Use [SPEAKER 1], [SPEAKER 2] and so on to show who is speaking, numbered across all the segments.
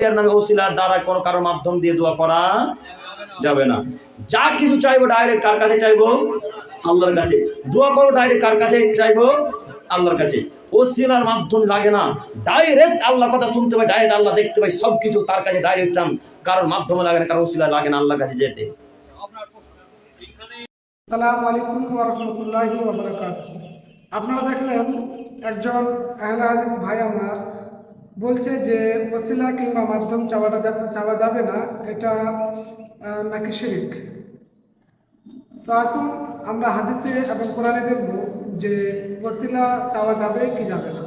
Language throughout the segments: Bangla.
[SPEAKER 1] এর নামে ওসিলার দ্বারা কোনো কারোর মাধ্যম দিয়ে দোয়া করা যাবে না। যা কিছু চাইবো ডাইরেক্ট কার কাছে চাইবো? আল্লাহর কাছে। দোয়া করো ডাইরেক্ট কার কাছে চাইবো? আল্লাহর কাছে। ওসিলার মাধ্যম লাগে না, ডাইরেক্ট আল্লাহর কথা শুনতে পাই, ডাইরেক্ট আল্লাহ দেখতে পাই, সবকিছু তার কাছে ডাইরেক্ট চান। কারোর মাধ্যমে লাগে না, কারোর ওসিলা লাগে না আল্লাহর কাছে যেতে।
[SPEAKER 2] আসসালামু আলাইকুম ওয়া রাহমাতুল্লাহি ওয়া বারাকাতুহু। আপনারা দেখলেন একজন আহলে হাদিস ভাই আমার বলছে যে ওসিলা কিংবা মাধ্যম চাওয়া যাবে না, এটা নাকি শিরক। তো আসুন আমরা হাদিসে এবং কোরআনে দেখব যে ওসিলা চাওয়া যাবে কি যাবে না।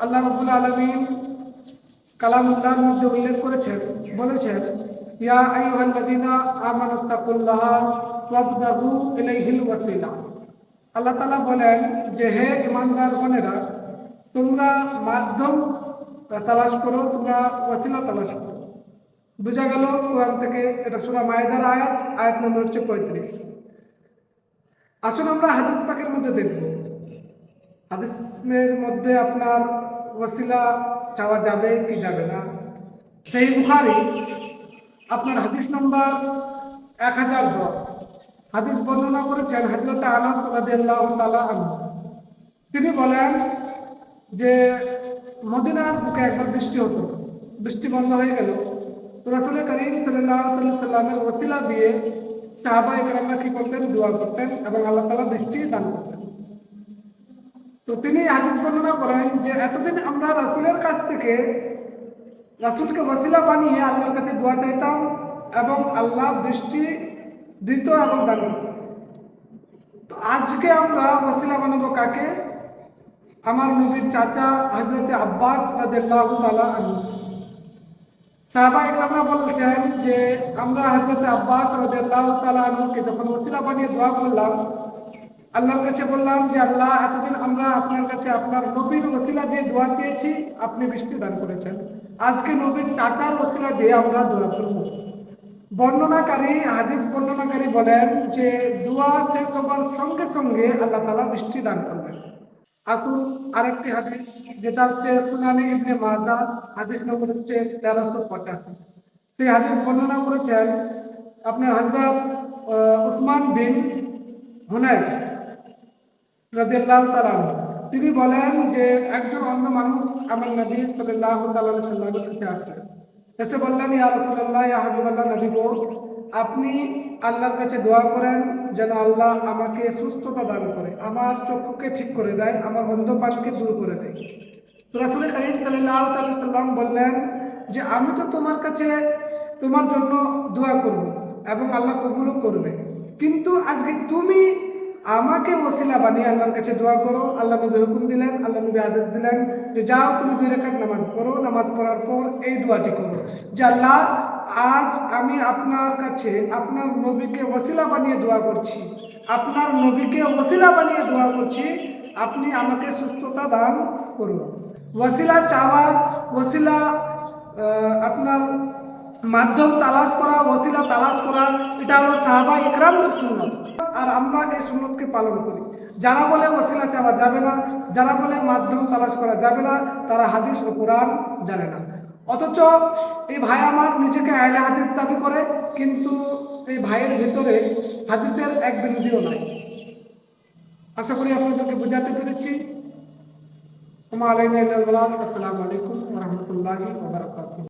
[SPEAKER 2] আল্লাহ রাব্বুল আলামিন কালামুল্লাহর মধ্যে উল্লেখ করেছেন, বলেছেন ইয়া আইয়ুহাল্লাযীনা আমানুত্তাকুল্লাহা ওয়াবতাগু ইলাইহিল ওয়াসিলা। আল্লাহ তাআলা বলেন যে হে ঈমানদারগণেরা, তোমরা মাধ্যম তালাশ করো, তোমরা ওয়াসিলা তালাশ করো। বোঝা গেল কোরআন থেকে, এটা সূরা মায়েদার আয়াত নম্বর হচ্ছে 35। আসুন আমরা হাদিস পাকের মধ্যে দেখব, হাদিসের মধ্যে আপনার ওয়াসিলা চাওয়া যাবে কি যাবে না। সেই বুখারী আপনার হাদিস নম্বর 1010 হাদিস বর্ণনা করেছেন হযরত আনাস রাদিয়াল্লাহু তাআলা আনহু। তিনি বলেন যে মদিনার বুকে একবার বৃষ্টি হতো, বৃষ্টি বন্ধ হয়ে গেল। তো রাসূল করিম সাল্লাল্লাহু আলাইহি ওয়াসাল্লামের ওসিলা দিয়ে সাহাবায়ে কেরামরা কি করতেন? দোয়া করতেন এবং আল্লাহ তাআলা বৃষ্টি দান করতেন। তো তিনি হাদিস বর্ণনা করেন যে এতদিন আমরা রাসূলের কাছ থেকে রাসূলকে ওসিলা বানিয়ে আল্লাহর কাছে দোয়া চাইতাম এবং আল্লাহ বৃষ্টি দিত এবং দান করত। তো আজকে আমরা ওসিলা বানাবো কাকে? আমার নবীর চাচা হযরত আব্বাস রাদিয়াল্লাহু তাআলা আনহু। সাহাবায়ে কেরামরা বলছেন যে আমরা হযরত আব্বাস রাদিয়াল্লাহু তাআলা আনহুকে যখন ওসিলা বানিয়ে দোয়া করলাম, আল্লাহর কাছে বললাম যে আল্লাহ, এতদিন আমরা আপনার কাছে আপনার নবীর ওসিলা দিয়ে দোয়া চেয়েছি, আপনি বৃষ্টি দান করেছেন, আজকে নবীর চাচার ওসিলা দিয়ে আমরা দোয়া করব। হাদিস বর্ণনাকারী বলেন যে দোয়া শেষ হবার সঙ্গে সঙ্গে আল্লাহ তাআলা বৃষ্টি দান করবেন। আসুন আরেকটি হাদিস, যেটা হচ্ছে সুনানে ইবনে মাজাহ, হাদিস নম্বর হচ্ছে 1385। সেই হাদিস বর্ণনা করেছেন আপনার হযরত উসমান বিন হুনাইফ রাদিয়াল্লাহু তাআলা। তিনি বলেন যে একজন অন্ধ মানুষ আমার নবী সাল্লাল্লাহু আলাইহি ওয়াসাল্লামের কাছে আসলেন, এসে বললেন ইয়া রাসূলুল্লাহ, ইয়া হাবিবাল্লাহ, নবী গো, আপনি আল্লাহর কাছে দোয়া করেন যেন আল্লাহ আমাকে সুস্থতা দান করে, আমার চক্ষুকে ঠিক করে দেয়, আমার অন্ধপানকে দূর করে দেয়। তো রাসূল করিম সাল্লাল্লাহু আলাইহি ওয়াসাল্লাম বললেন যে আমি তো তোমার কাছে তোমার জন্য দোয়া করব এবং আল্লাহ কবুলও করবে, কিন্তু আজকে তুমি আমাকে ওসিলা বানিয়ে আল্লাহর কাছে দোয়া করো। আল্লাহ নবী হুকুম দিলেন, আল্লাহ নবী আদেশ দিলেন যে যাও তুমি 2 রাকাত নামাজ পড়ো, নামাজ পড়ার পর এই দোয়াটি করো যে আল্লাহ, আজ আমি আপনার কাছে আপনার নবীকে ওসিলা বানিয়ে দোয়া করছি, আপনার নবীকে ওসিলা বানিয়ে দোয়া করছি, আপনি আমাকে সুস্থতা দান করুন। ওসিলা চাওয়া, ওসিলা আপনার মাধ্যম তালাশ করা, ওসিলা তালাশ করা, এটা হলো সাহাবায়ে ইকরামদের সুন্নাত। আর আমরা এই সুন্নতকে পালন করি। যারা বলে ওসিলা চাওয়া যাবে না, যারা বলে মাধ্যম তালাশ করা যাবে না, তারা হাদিস ও কোরআন জানে না। অথচ এই ভাই আমার নিজেকে আহলে হাদিস দাবি করে, কিন্তু এই ভাইয়ের ভিতরে হাদিসের এক বিরোধীও নাই। আশা করি আপনাদেরকে বোঝাতে পেরেছি। আসসালামু আলাইকুম ওয়া রাহমাতুল্লাহি ওয়া বারাকাতুহু।